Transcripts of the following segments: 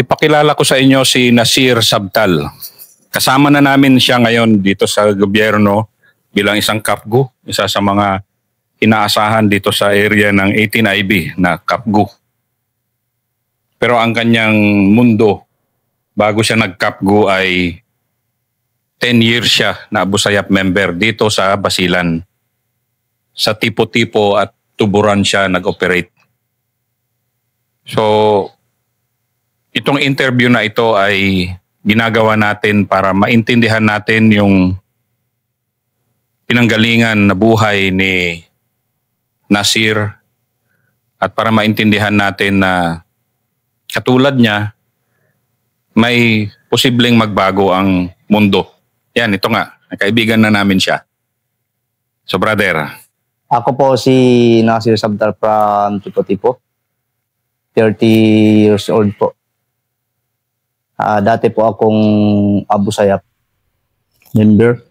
Ipakilala ko sa inyo si Nasir Sabtal. Kasama na namin siya ngayon dito sa gobyerno bilang isang kapgu, isa sa mga inaasahan dito sa area ng 18IB na kapgu. Pero ang kanyang mundo bago siya nag-kapgu ay 10 years siya na Abu Sayyaf member dito sa Basilan. Sa tipo-tipo at tuburan siya nag-operate. So, itong interview na ito ay ginagawa natin para maintindihan natin yung pinanggalingan na buhay ni Nasir at para maintindihan natin na katulad niya, may posibleng magbago ang mundo. Yan, ito nga, kaibigan na namin siya. So brother. Ako po si Nasir Sabtal from Tipo-Tipo. 30 years old po. Dati po akong Abu Sayyaf member.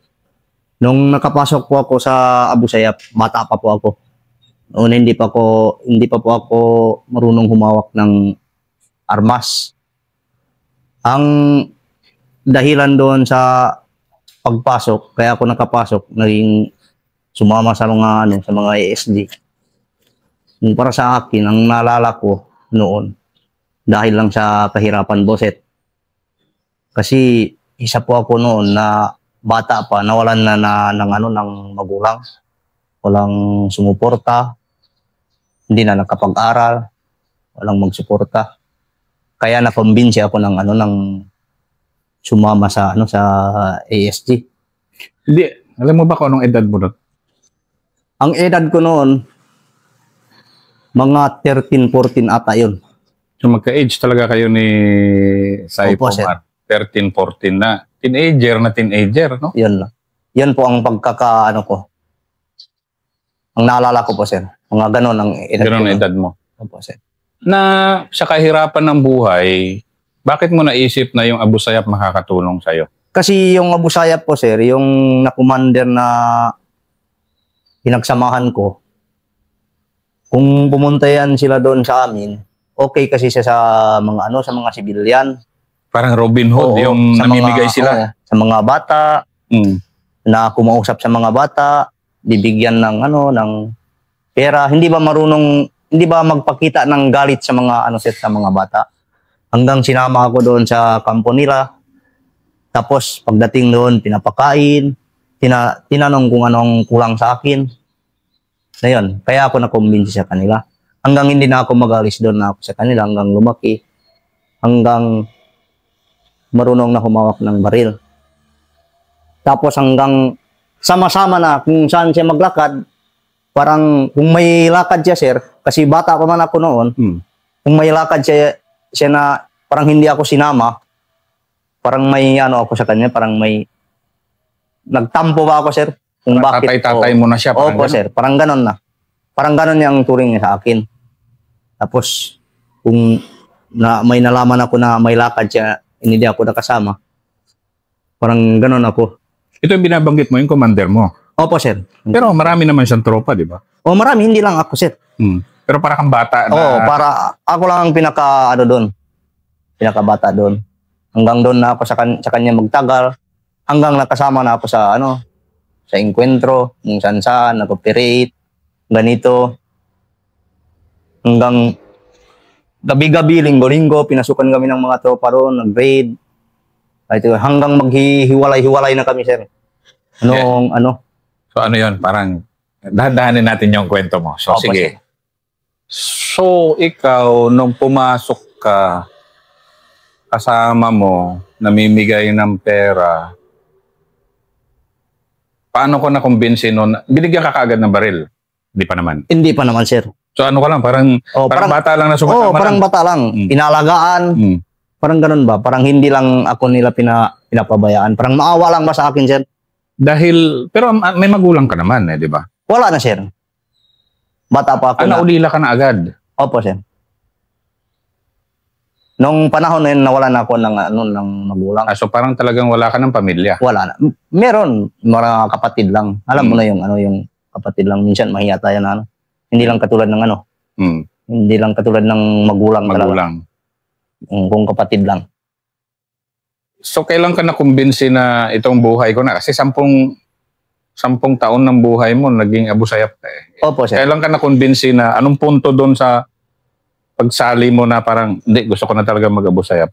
Nung nakapasok po ako sa Abu Sayyaf, bata pa po ako. Noon hindi pa po ako marunong humawak ng armas. Ang dahilan doon sa pagpasok, kaya ako nakapasok, naging sumama sa mga ASD. Para sa akin, ang naalala ko noon, dahil lang sa kahirapan, boset. Kasi isa po ako noon na bata pa, nawalan na ng magulang. Walang sumuporta, hindi na nakapag-aral, walang magsuporta. Kaya na-convince ako ng sumama sa ASD. Hindi, alam mo ba kung anong edad mo doon? Ang edad ko noon, mga 13, 14 ata yun. So magka-age talaga kayo ni Saif Omar. 13, 14 na. Teenager, no? Yun lang. Yan po ang ko. Ang naalala ko po, sir. Mga ganon ang edad ganon ang edad mo. Opo, sir. Na sa kahirapan ng buhay, bakit mo naisip na yung Abu Sayyaf makakatulong sa'yo? Kasi yung Abu Sayyaf po, sir, yung na-commander na pinagsamahan ko, kung pumunta yan sila doon sa amin, okay kasi siya sa mga sibilyan. Parang Robin Hood, yung namimigay sila. Sa mga bata, na kumausap sa mga bata, bibigyan ng pera. Hindi ba magpakita ng galit sa mga bata. Hanggang sinama ako doon sa kampo nila. Tapos pagdating doon, pinapakain, tinanong kung anong kulang sa akin. Na yun, kaya ako na-convince sa kanila. Hanggang hindi na ako mag-alis doon na ako sa kanila, hanggang lumaki, hanggang marunong na humawak ng baril. Tapos hanggang sama-sama na kung saan siya maglakad, parang kung may lakad siya, sir, kasi bata pa man ako noon, kung may lakad siya na parang hindi ako sinama, parang may ako sa kanya, parang may nagtampo ba ako, sir? Kung bakit tatay mo na siya. Opo, sir. Parang ganon na. Parang ganon yung turing niya sa akin. Tapos, kung may nalaman ako na may lakad siya, hindi ako nakasama. Parang ganon ako. Ito yung binabanggit mo, yung commander mo. Opo, sir. Pero marami naman siyang tropa, di ba? O, marami. Hindi lang ako, sir. Pero para kang bata na... Oo, para ako lang ang pinakabata doon. Hanggang doon na ako sa kanya magtagal. Hanggang nakasama na ako sa enkwentro, kung saan nag-operate, ganito. Hanggang gabi-gabi, linggo-linggo, pinasukan kami ng mga tropa roon, nag-raid. Hanggang maghihiwalay-hiwalay na kami, sir. So ano yun? Parang dahan-dahanin natin yung kwento mo. So Opo, sige. Sir. So ikaw, nung pumasok ka, kasama mo, namimigay ng pera, paano ko na-convince nun? Binigyan ka kaagad ng baril? Hindi pa naman. Hindi pa naman, sir. So ano ka lang? Parang bata lang na sumasama lang? Parang bata lang. Pinalagaan. Parang ganun ba? Parang hindi lang ako nila pinapabayaan. Parang maawa lang ba sa akin, sir? Pero may magulang ka naman, di ba? Wala na, sir. Bata pa ako naulila ka na agad? Opo, sir. Nung panahon na yun, nawalan ako ng magulang. So parang talagang wala ka ng pamilya? Wala na. Meron, mga kapatid lang. Alam mo na yung kapatid lang. Minsan mahiyata yan Hindi lang katulad ng Hindi lang katulad ng magulang. Kung kapatid lang. So kailan ka nakumbinsi na itong buhay ko na? Kasi 10 taon ng buhay mo naging Abu Sayyaf ka eh. Opo, sir. Kailan ka nakumbinsi na anong punto doon sa pagsali mo na parang hindi, gusto ko na talaga mag-Abu Sayyaf?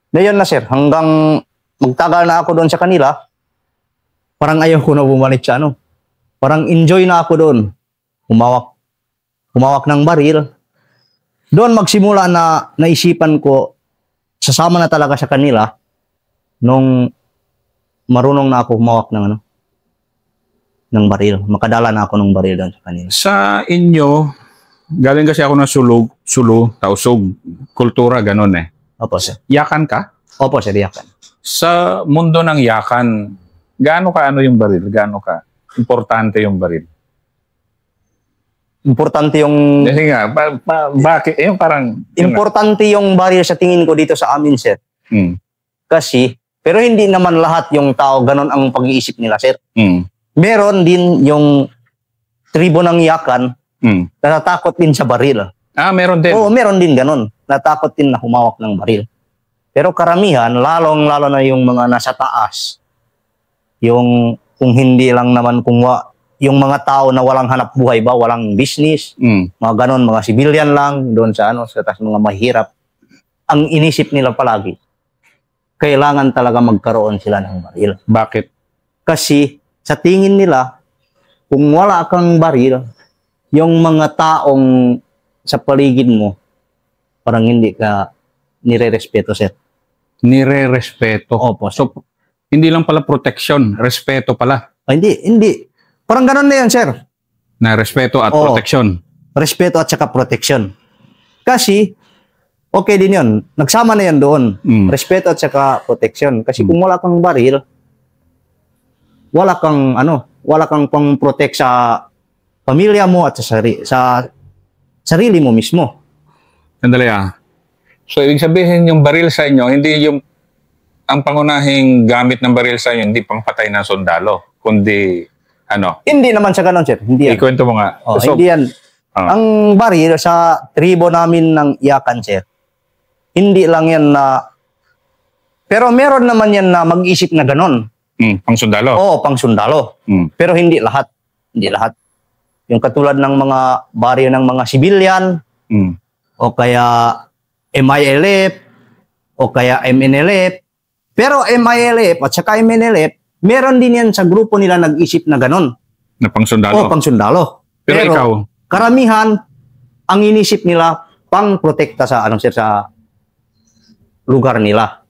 Ngayon na, sir, hanggang magtagal na ako doon sa kanila, parang ayaw ko na bumalik sa ano. Parang enjoy na ako doon. Humawak ng baril. Doon magsimula na naisipan ko, sasama na talaga sa kanila nung marunong na ako humawak ng ng baril. Makadala na ako ng baril doon sa kanila. Sa inyo, galing kasi ako ng Sulu, Tausug, kultura, ganun eh. Opo, sir. Yakan ka? Opo, sir, yakan. Sa mundo ng yakan, gaano ka yung baril? Gaano ka importante yung baril? Importante yung... Kasi nga, bakit? Yung parang... Importante yung baril sa tingin ko dito sa amin, sir. Kasi, pero hindi naman lahat yung tao ganon ang pag-iisip nila, sir. Meron din yung tribo ng yakan natatakot din sa baril. Ah, meron din? Oo, meron din ganon. Natakot din na humawak ng baril. Pero karamihan, lalong-lalo na yung mga nasa taas, yung kung hindi lang naman yung mga tao na walang hanap buhay ba, walang business, mga ganon, mga civilian lang, doon sa sa taas mga mahirap. Ang inisip nila palagi, kailangan talaga magkaroon sila ng baril. Bakit? Kasi sa tingin nila, kung wala kang baril, yung mga taong sa paligid mo, parang hindi ka nire-respeto, sir. Nire-respeto? Opo. So, hindi lang pala protection, respeto pala. Hindi. Parang ganon na yun, sir. Na respeto at protection. Respeto at saka protection. Kasi, okay din yun. Nagsama na yan doon. Respeto at saka protection. Kasi kung wala kang baril, wala kang pang-protect sa pamilya mo at sa sarili mo mismo. Sandali ah. So, ibig sabihin yung baril sa inyo, hindi ang pangunahing gamit ng baril sa inyo, hindi pangpatay ng sundalo, kundi Hindi naman sa ganon, sir. Hindi yan. Ikwento mo nga. So, hindi yan. Ang baril sa tribo namin ng Yakan, sir, hindi lang yan na... Pero meron naman yan na mag-isip na ganon. Pang sundalo? Oo, pang sundalo. Pero hindi lahat. Hindi lahat. Yung katulad ng mga baril ng mga civilian, o kaya MILF, o kaya MNLF. Pero MILF at saka MNLF, meron din yan sa grupo nila nag-isip na ganon. Na pang sundalo? Oo, pang sundalo. Pero ikaw? Karamihan, ang inisip nila, pang-protekta sa, sa lugar nila.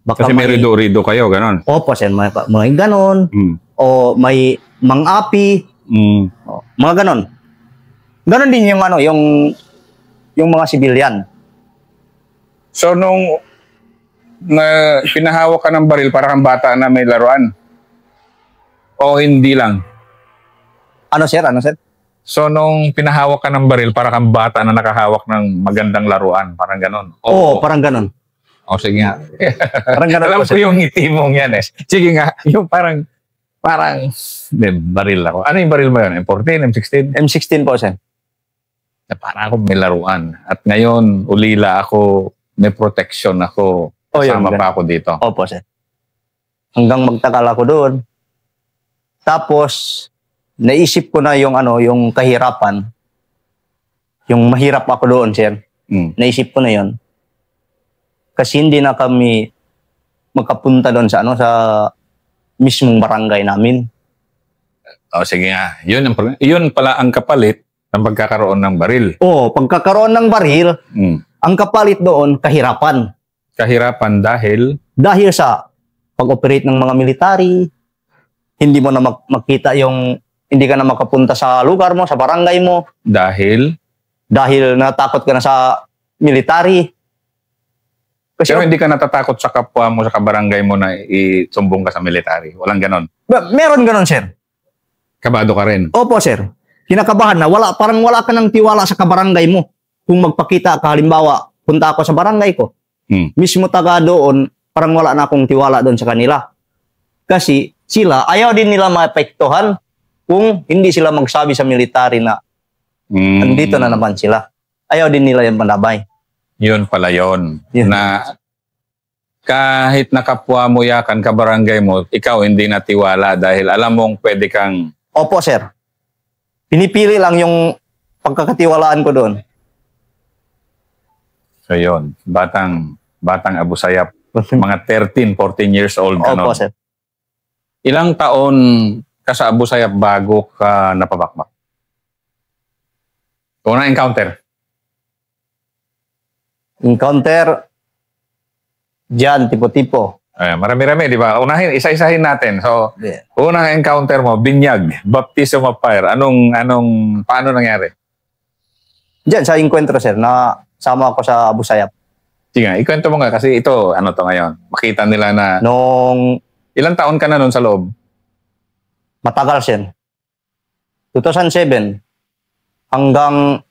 Baka kasi may rido-rido kayo, ganon? Opo, sir. May ganon. O may mang-api. Mga ganon. Ganon din yung, yung mga civilian. So, nung pinahawak ka ng baril para kang bata na may laruan? O hindi lang? Ano, sir? So, nung pinahawak ka ng baril para kang bata na nakahawak ng magandang laruan, parang ganon? Oo, parang ganon. O, sige nga. Parang ganon. Alam ko yung ngiti mong yan eh. Sige nga, yung parang, baril ako. Ano yung baril mo yun? M14, M16? M16 po, sir. Parang ako may laruan. At ngayon, ulila ako, may protection ako. Kasama pa ako dito. Opo, sir. Hanggang magtagal ako doon. Tapos, naisip ko na yung kahirapan. Yung mahirap ako doon, sir. Naisip ko na yon. Kasi hindi na kami magkapunta doon sa mismong barangay namin. O sige nga. Yun pala ang kapalit ng pagkakaroon ng baril. Oo, pagkakaroon ng baril, ang kapalit doon, kahirapan. Kahirapan dahil? Dahil sa pag-operate ng mga military, hindi mo na makita hindi ka na makapunta sa lugar mo, sa barangay mo. Dahil? Dahil natakot ka na sa military. Kasi, pero hindi ka natatakot sa kapwa mo, sa kabarangay mo na isumbong ka sa military? Walang ganon? Meron ganon, sir. Kabado ka rin? Opo, sir. Kinakabahan na, parang wala ka ng tiwala sa kabarangay mo. Kung magpakita ka, halimbawa, punta ako sa barangay ko. Mismo taga doon, parang wala na akong tiwala doon sa kanila. Kasi sila, ayaw din nila maapektuhan kung hindi sila magsabi sa military na andito na naman sila. Ayaw din nila yung manabay. Yun pala yun. Yun. Na kahit nakapwa mo yakan, kabarangay mo, ikaw hindi natiwala dahil alam mong pwede kang... Opo, sir. Pinipili lang yung pagkakatiwalaan ko doon. So yun, batang Abu Sayyaf, mga 13, 14 years old ka Opo, nun. sir. Ilang taon ka sa Abu Sayyaf bago ka napabakbak? Unang encounter? Encounter, diyan, tipo-tipo. Marami-rami, di ba? Unahin, isa-isahin natin. So, Yeah. unang encounter mo, binyag, baptism of fire. Paano nangyari? Diyan, sa encuentro, sir, na sama ako sa Abu Sayyaf. Sige nga, ikwento mo nga kasi ito, ano to ngayon? Makita nila na, Nung ilang taon ka na nun sa loob? matagal, sir. 2007 hanggang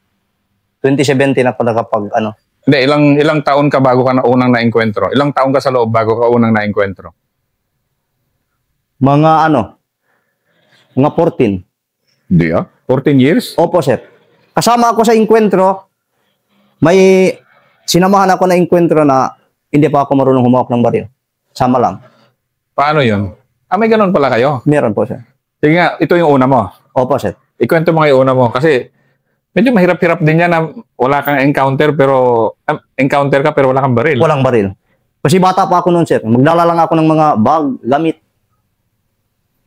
2017 ako nakapag, Hindi, ilang taon ka bago ka na unang na-enkwentro? Ilang taon ka sa loob bago ka unang na-enkwentro? mga 14. Hindi 14 years? Opo, sir. Kasama ako sa encuentro, may sinamahan ako na encuentro na hindi pa ako marunong humawak ng baril. Sama lang. Paano yun? May ganun pala kayo? Meron po, sir. Sige nga, ito yung una mo. Opo, sir. Ikwento mo nga yung una mo. Kasi medyo mahirap-hirap din yan na wala kang encounter ka pero wala kang baril. Walang baril. Kasi bata pa ako noon, sir. Magdala lang ako ng mga bag, gamit.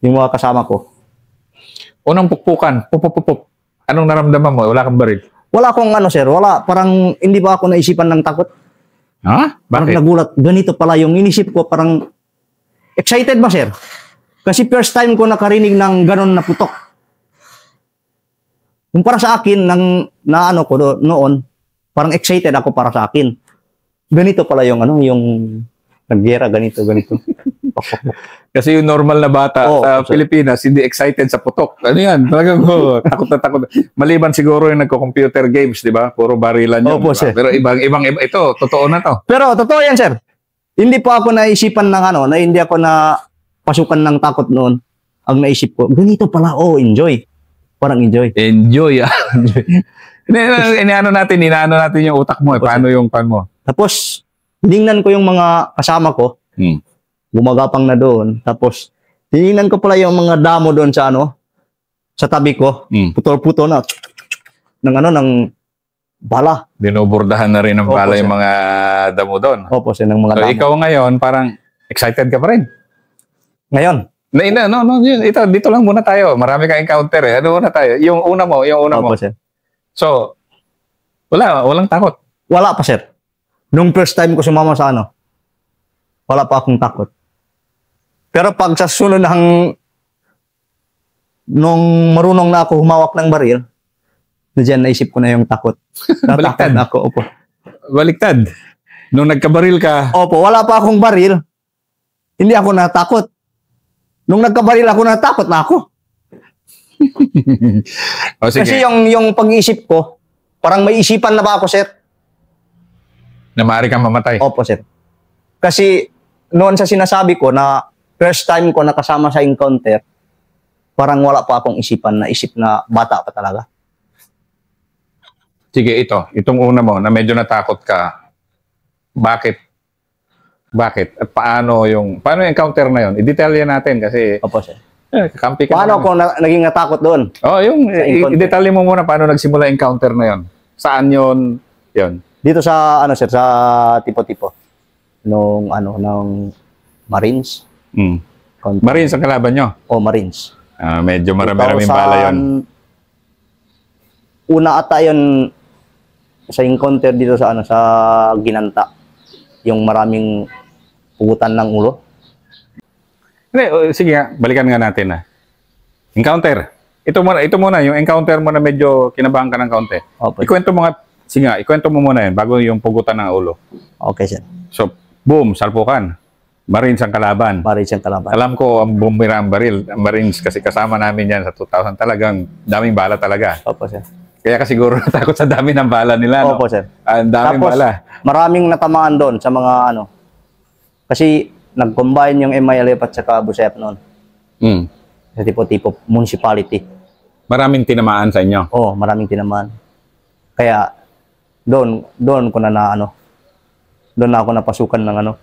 Yung mga kasama ko. Unang pukpukan, pup. Anong naramdaman mo? Wala kang baril. Wala akong sir. Wala. Parang hindi ba ako naisipan ng takot. Ha? Parang Bakit? nagulat. Ganito pala yung inisip ko. Parang excited ba, sir? Kasi first time ko nakarinig ng ganon na putok. Yung para sa akin, noon, parang excited ako para sa akin. Ganito pala yung yung naggera, ganito. Kasi yung normal na bata sa sir. Pilipinas, hindi excited sa putok. Ano yan? Talagang takot na takot. Maliban siguro yung nagko-computer games, di ba? Puro barilan yun. Opo, Diba? sir. Pero ibang ito, totoo na to. Pero totoo yan, sir. Hindi pa ako naisipan ng na hindi ako na pasukan ng takot noon. Ang naisip ko, ganito pala, enjoy. Parang enjoy. Enjoy. Inaano natin yung utak mo. Paano yung pan mo? Tapos, tinignan ko yung mga kasama ko. Gumagapang na doon. Tapos, tinignan ko pala yung mga damo doon sa sa tabi ko. Putol-putol na. ng bala. Dinuburdahan na rin ng Opo, bala sir. yung mga damo doon. Opo, sir, ng mga So, damo. ikaw ngayon, parang excited ka pa rin. Ngayon, Ito, dito lang muna tayo. Marami kang encounter eh. Ano muna tayo? Yung una mo. opo, sir. So, walang takot. Wala pa, sir. Nung first time ko sumama sa wala pa akong takot. Pero pag sa sunod nung marunong na ako humawak ng baril, diyan naisip ko na yung takot. Baliktad. Natakot na ako, opo. Baliktad. Nung nagkabaril ka, Opo, wala pa akong baril. Hindi ako natakot. Nung nagkabaril ako, natakot na ako. sige, Kasi yung pag-iisip ko, parang may isipan na ba ako, sir? na maaari kang mamatay. Opo, sir. Kasi noon sa sinasabi ko na first time ko nakasama sa encounter, parang wala pa akong isipan na isip na bata pa talaga. Sige, itong una mo na medyo natakot ka. Bakit? At paano yung encounter na yun? I-detail yan natin kasi Opo, sir. kakampi ka Paano naman. ako naging natakot doon? encounter. I-detail mo muna paano nagsimula yung encounter na yun. Saan yun? Yun. Dito sa sir, sa tipo-tipo. Nung ng Marines. Marines ang kalaban nyo? O Marines. Medyo marami-raming bala yun. Una ata yun sa encounter dito sa sa Ginanta. Yung maraming pugutan ng ulo. Hindi, sige nga, balikan nga natin Encounter. Ito muna, yung encounter mo na medyo kinabahan ka ng kaunti. Opo. Ikwento mo muna yun bago yung pugutan ng ulo. Okay, sir. So, boom, salpukan. Marines ang kalaban. Marines ang kalaban. Alam ko, ang bumira ang baril. Ang Marines, kasi kasama namin yan sa 2000. Talagang daming bala talaga. Opo, sir. Kaya kasi siguro natakot sa dami ng bala nila. Opo, sir. Ang daming Tapos, bala. maraming natamaan doon sa mga Kasi nag-combine yung MILF at saka Abu Sayyaf noon. Sa tipo-tipo municipality. Maraming tinamaan sa inyo. Oo, maraming tinamaan. Kaya, doon ko doon na ako napasukan ng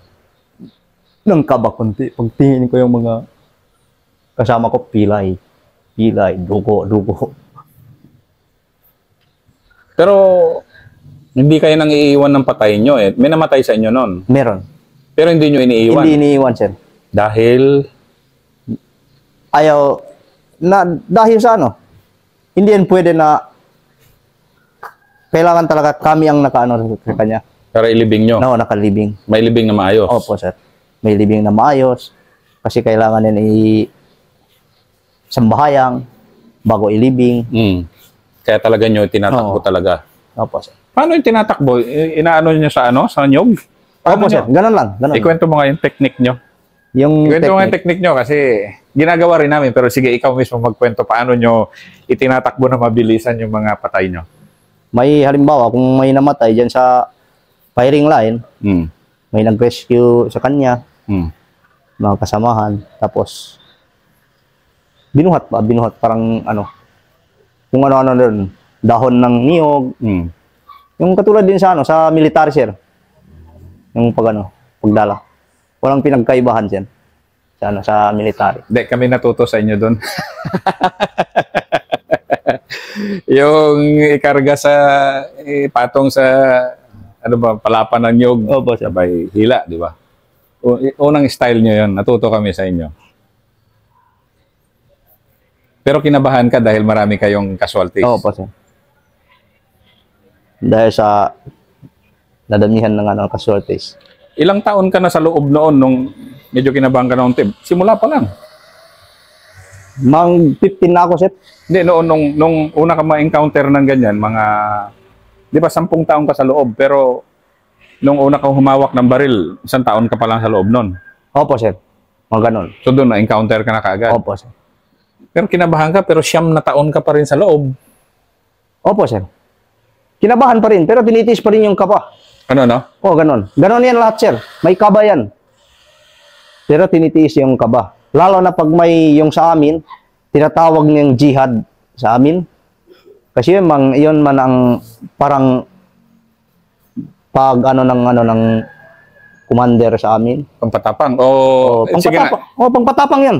ng kaba konti. Pagtingin ko yung mga kasama ko, pilay, dugo. Pero hindi kayo nang iiwan ng patay nyo eh. May namatay sa inyo nun. Meron. Pero hindi nyo iniiwan. Hindi iniiwan, sir. Dahil Dahil sa hindi yan pwede na kailangan talaga kami ang nakaano sa kanya. para ilibing nyo. No, nakalibing. May libing na maayos. Opo, sir. May libing na maayos kasi kailangan din sambahayang bago ilibing. Kaya talaga nyo tinatakbo Oo. talaga. Opo, sir. Paano yung tinatakbo? Inaano nyo sa sa nyog? Paano Opo, sir. nyo? Ganun lang. Ganun. Ikwento mo nga yung technique nyo. Ikwento mo nga yung technique nyo kasi ginagawa rin namin. Pero sige, ikaw mismo magkwento paano nyo itinatakbo na mabilisan yung mga patay nyo. May halimbawa, kung may namatay dyan sa firing line, may nag-rescue sa kanya, mga kasamahan, tapos binuhat parang kung ano doon, dahon ng niyog, yung katulad din sa sa military, sir, yung pagdala. Walang pinagkaibahan dyan sa military. Hindi, kami natuto sa inyo doon. Yung ikarga sa patong sa palapan ng nyog. Opo, sir. Sabay hila, di ba? Unang style nyo yun. Natuto kami sa inyo. Pero kinabahan ka dahil marami kayong casualties. Opo, sir. Dahil sa nadamihan ng casualties. Ilang taon ka na sa loob noon nung medyo kinabahan ka noong tip? Simula pa lang. Mang 15 na ako, sir. Hindi, nung una ka ma-encounter ng ganyan, mga, di ba, 10 taon ka sa loob, pero nung una kang humawak ng baril, 1 taon ka pa lang sa loob nun. Opo, sir. Mga ganon. So doon na-encounter ka na kaagad. Opo, sir. Pero kinabahan ka, pero 9 na taon ka pa rin sa loob. Opo, sir. Kinabahan pa rin, pero tinitiis pa rin yung kaba. Ano, no? Oo, ganon. Ganon yan lahat, sir. May kaba yan. Pero tinitiis yung kaba. Lalo na pag may yung sa amin, tinatawag niyang jihad sa amin. Kasi yun man ang parang pag ng commander sa amin. Pampatapang. Sige nga. Pangpatapang. Pangpatapang yan.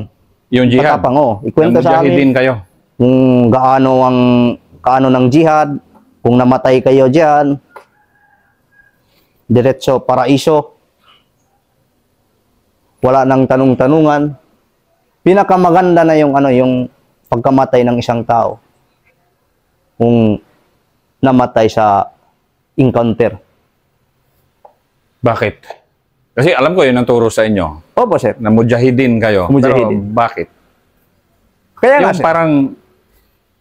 Yung jihad. Pangpatapang, ikwento sa amin. Mujahideen kayo. Kung kaano ng jihad, kung namatay kayo diyan, diretso paraiso. Wala nang tanong-tanungan. Pinakamaganda na yung pagkamatay ng isang tao kung namatay sa encounter. Bakit? Kasi alam ko yun ang turo sa inyo. Opo, sir. Na mujahideen kayo. Mujahideen. Pero bakit? Kaya nga, Yung sir. parang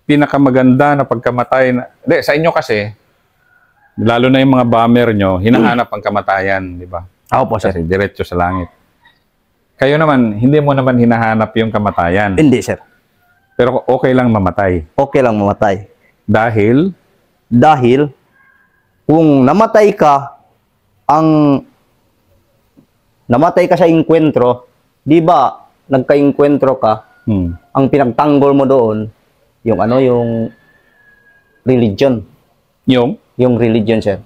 pinakamaganda na pagkamatay. Sa inyo kasi, lalo na yung mga bomber nyo, hinahanap ang kamatayan, di ba? Opo, sir. Kasi diretso sa langit. Kayo naman, hindi mo naman hinahanap yung kamatayan. Hindi, sir. Pero okay lang mamatay. Okay lang mamatay. Dahil, kung namatay ka sa inkwentro, di ba, nagka-inkwentro ka, ang pinagtanggol mo doon, yung religion. Yung religion, sir.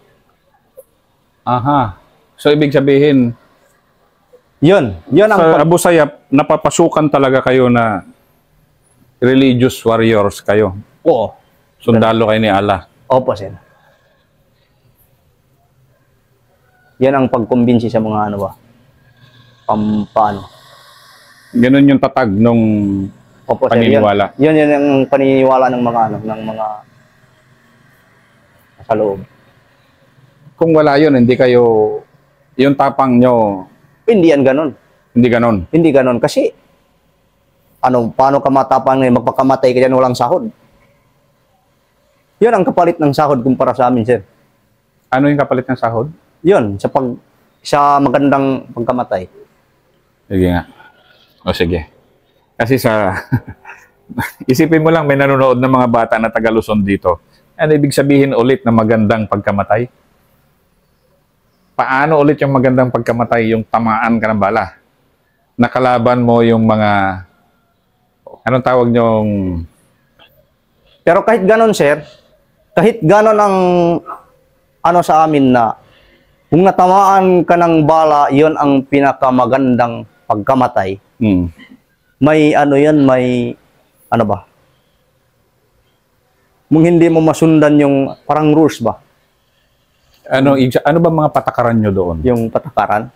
Aha. So, ibig sabihin, Yun ang sa Abu Sayyaf, napapasukan talaga kayo na religious warriors kayo. Oo. Sundalo kayo ni Allah. Opo, sir. Yan ang pagkumbinsi sa mga paano. Ganun yung tatag nung Opo, sir. paniniwala. Yun ang paniniwala ng mga sa loob. Kung wala yun, hindi kayo, yung tapang nyo, Hindi yan ganun. hindi ganon. Hindi ganon. Kasi, paano ka matapang ngayon, magpakamatay ka dyan, walang sahod. Yun ang kapalit ng sahod kumpara sa amin, sir. Ano yung kapalit ng sahod? Yun, sa magandang pagkamatay. Sige nga. O sige. Kasi isipin mo lang, may nanonood ng mga bata na taga Luzon dito. Ano ibig sabihin ulit na magandang pagkamatay? Paano ulit yung magandang pagkamatay, yung tamaan ka ng bala? Nakalaban mo yung mga, anong tawag nyong, Pero kahit ganon, sir, kahit ganon ano sa amin na kung natamaan ka ng bala, yon ang pinakamagandang pagkamatay. May ano yan, may ano ba? Kung hindi mo masundan yung parang rules ba? Ano ba mga patakaran nyo doon? Yung patakaran.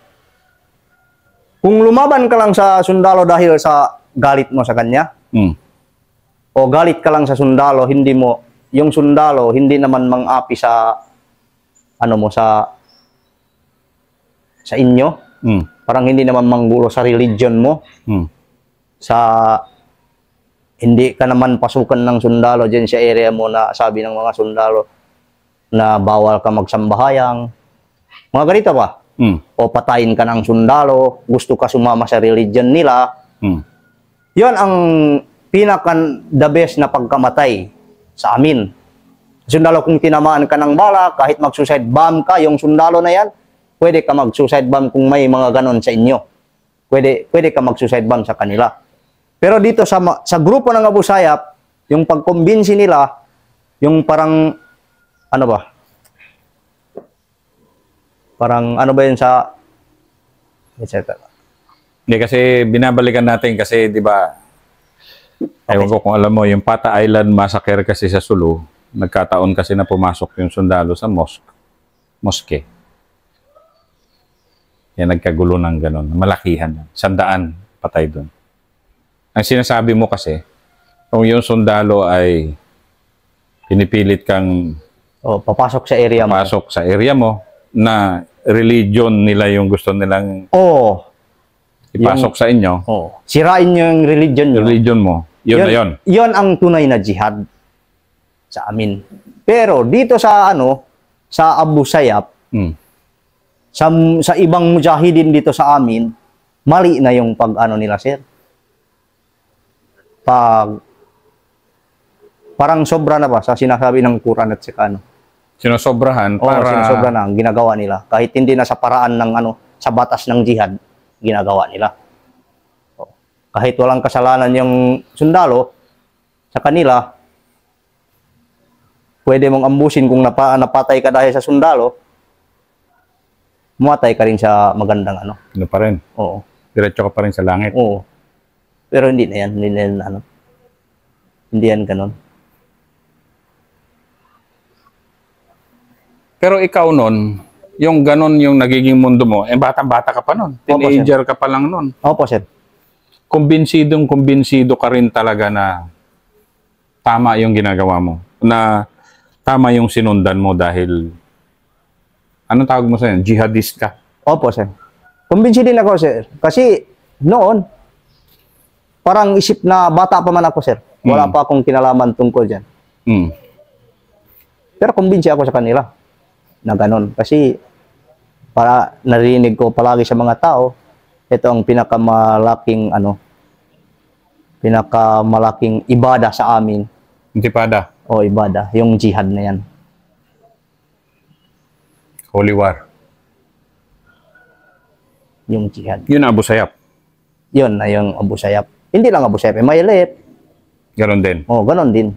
Kung lumaban ka lang sa sundalo dahil sa galit mo sa kanya, o galit ka lang sa sundalo, yung sundalo, hindi naman mang-api sa, ano mo, sa inyo. Parang hindi naman manggulo sa religion mo. Hindi ka naman pasukan ng sundalo dyan sa area mo na sabi ng mga sundalo na bawal ka magsambayang. Mga ganito ba? O patayin ka ng sundalo, gusto ka sumama sa religion nila. Yon ang the best na pagkamatay sa amin. Sundalo, kung tinamaan ka ng bala, kahit mag-suicide bomb ka, yung sundalo na yan, pwede ka mag-suicide bomb kung may mga ganon sa inyo. Pwede ka mag-suicide bomb sa kanila. Pero dito sa grupo ng Abu Sayyaf, yung pagkumbinsi nila, yung parang, ano ba? Parang, ano ba yun sa, etc. Hindi, kasi binabalikan natin kasi, di ba, ewan ko kung alam mo, yung Pata Island Massacre kasi sa Sulu, nagkataon kasi na pumasok yung sundalo sa mosque. Yan, nagkagulo ng ganon. Malakihan. 100 patay doon. Ang sinasabi mo kasi, kung yung sundalo ay pinipilit kang papasok sa area mo, na religion nila yung gusto nilang ipasok sa inyo. Sirain nyo yung religion mo. Yun na yun. Yun ang tunay na jihad sa amin. Pero dito sa sa Abu Sayyaf, sa ibang mujahidin dito sa amin, mali na yung nila, sir. Parang sobra na ba sa sinasabi ng Quran at sika Sinosobrahan para... sinosobra na ang ginagawa nila. Kahit hindi na sa paraan ng sa batas ng jihad, ginagawa nila. Kahit walang kasalanan yung sundalo, sa kanila, pwede mong ambusin kung napatay ka dahil sa sundalo, mumatay ka rin sa magandang Ano pa rin? Oo. Diretso ka pa rin sa langit. Oo. Pero hindi na yan. Hindi yan ganon. Pero ikaw nun, yung ganon yung nagiging mundo mo, batang-bata ka pa nun. Teenager ka pa lang nun. Opo, sir. Kumbinsido ka rin talaga na tama yung ginagawa mo. Na tama yung sinundan mo dahil, anong tawag mo sa yan? Jihadist ka? Opo, sir. Kumbinsi din ako, sir. Kasi noon, parang isip na bata pa man ako, sir. Wala pa akong kinalaman tungkol dyan. Pero kumbinsi ako sa kanila na ganon. Kasi para narinig ko palagi sa mga tao, ito ang pinakamalaking ibada sa amin. Intifada? O ibada, yung jihad na yan. Holy War? Yung jihad. Yun ang Abu Sayyaf? Yun na yung Abu Sayyaf. Hindi lang Abu Sayyaf, may lip. Ganon din? Oo, ganon din.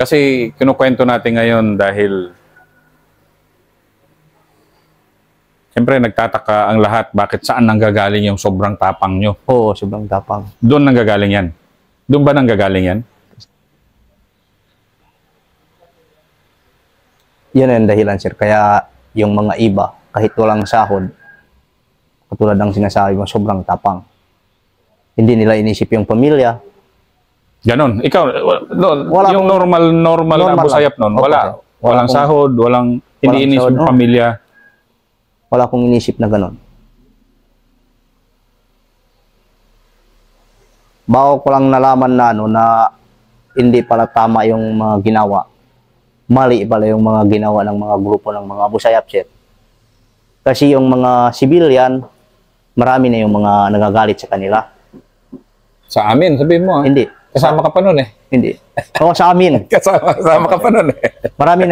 Kasi kinukwento natin ngayon dahil siyempre nagtataka ang lahat bakit saan nanggagaling yung sobrang tapang nyo. Oo, sobrang tapang. Doon nanggagaling yan? Doon ba nanggagaling yan? Yan ang dahilan, sir. Kaya yung mga iba, kahit walang sahod, katulad ng sinasabi mo, sobrang tapang. Hindi nila inisip yung pamilya. Ganon. Ikaw, yung normal na Abu Sayyaf nun, walang sahod, hindi inisip yung pamilya. Wala akong inisip na ganon. Bago ko lang nalaman na hindi pala tama yung mga ginawa. Mali pala yung mga ginawa ng mga grupo ng mga Abu Sayyaf, sir. Kasi yung mga civilian, marami na yung mga nagagalit sa kanila. Sa amin, sabihin mo. Hindi. Kasama ka pa nun eh. Hindi. Oo, sa amin. Kasama ka pa nun eh. Marami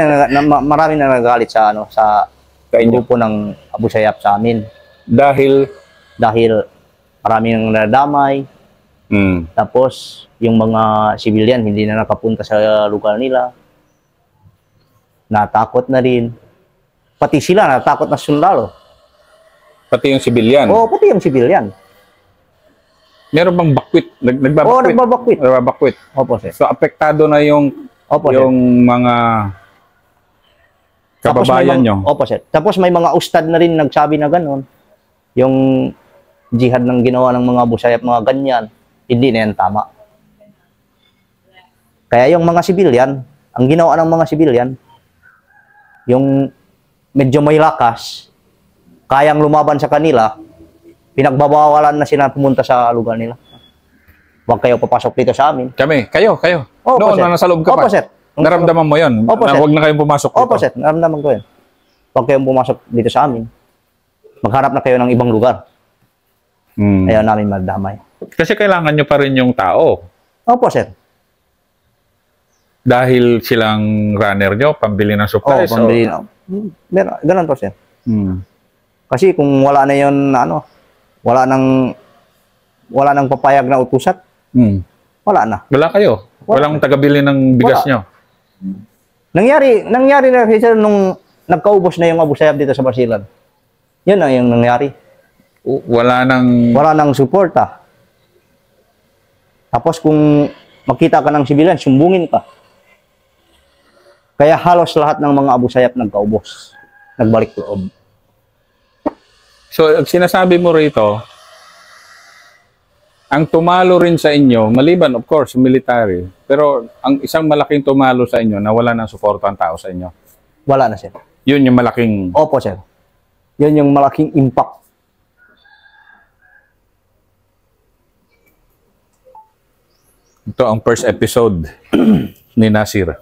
na nagagalit sa grupo ng Abu Sayyaf sa amin. Dahil marami nang nadamay. Tapos yung mga civilian hindi na nakapunta sa lugar nila. Natakot na rin. Pati sila natakot na sundalo. Pati yung civilian. Oo, pati yung civilian. Meron bang bakwit? Oo, Nagbabakwit? nagbabakwit. Nagbabakwit. Opo, sir. So, apektado na yung Opo, sir. mga kababayan nyo. Opo, sir. Tapos may mga ustad na rin nagsabi na gano'n. Yung jihad ng ginawa ng mga Busay at mga ganyan, hindi na yan tama. Kaya yung mga sibilyan, ang ginawa ng mga sibilyan, yung medyo may lakas, kayang lumaban sa kanila, pinagbabawalan na sila pumunta sa lugar nila. Huwag kayo papasok dito sa amin. Kayo. Opo, Noon sir. na nasa loob ka Opo, pa. sir. Naramdaman mo yun? Opo, na sir. huwag na kayong pumasok dito? Opo, sir. Naramdaman ko yun. Huwag kayong pumasok dito sa amin. Magharap na kayo ng ibang lugar. Ayaw namin magdamay. Kasi kailangan nyo pa rin yung tao. Opo, sir. Dahil silang runner nyo, pambili ng Oo, supplies. pambili na. Ganun po, sir. Kasi kung wala na yun, wala nang papayag na utusat, wala na. Wala kayo. Walang tagabili ng bigas Wala. nyo. Nangyari na sir nung nagkaubos na yung Abu Sayyaf dito sa Basilan. Yun ang yung nangyari. Wala nang suporta. Tapos kung makita ka ng sibilan, sumbungin ka. Kaya halos lahat ng mga Abu Sayyaf nagkaubos. Nagbalik loob. So, sinasabi mo rito, ang tumalo rin sa inyo, maliban of course, military, pero ang isang malaking tumalo sa inyo na wala nang suporta ang tao sa inyo. Wala na, sir. Yun yung malaking... Opo, sir. Yun yung malaking impact. Ito ang first episode ni Nasir.